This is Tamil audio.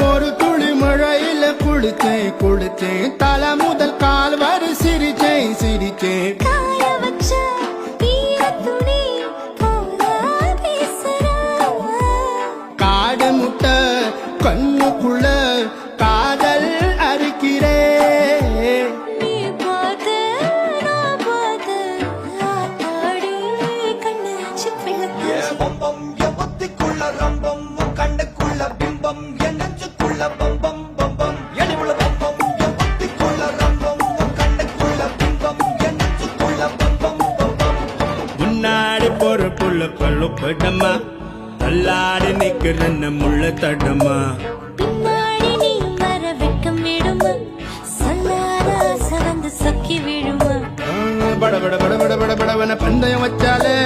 ஒரு துளி மழையில குளிச்சேன் குளிச்சேன் தலை முதல் கால் வரை சிரிச்சேன் சிரிச்சேன் காய வச்ச ஈரத்துணி போல பேசுறா. காடு முட்டை கண்ணுக்குள்ள காதல் அறுக்கிறே நீ பார்த்து நான் பார்த்து ஆத்தாடி கண்ணாச்சு பிள்ளை பம்பம் என் புத்திக்குள்ள ரம்பம் உன் கண்ணுக்குள்ள பிம்பம் என் நெஞ்சுக்குள்ள பம்பம் பம்பம் எடிவுள்ள பம்பம் என் புத்திக்குள்ள ரம்பம் உன் கண்ணுக்குள்ள பிம்பம் என் நெஞ்சுக்குள்ள பம்பம் பம்பம் முன்னாடி போற புள்ள பல்லு படமா தள்ளாடி நிக்கிற முள்ள தடமா பின்னாடி நீ வர வெட்கம் விடுமா சொல்லாத சவந்து சொக்கி விழுமா பட பட பட பட பட படவன பந்தயம் வச்சாலே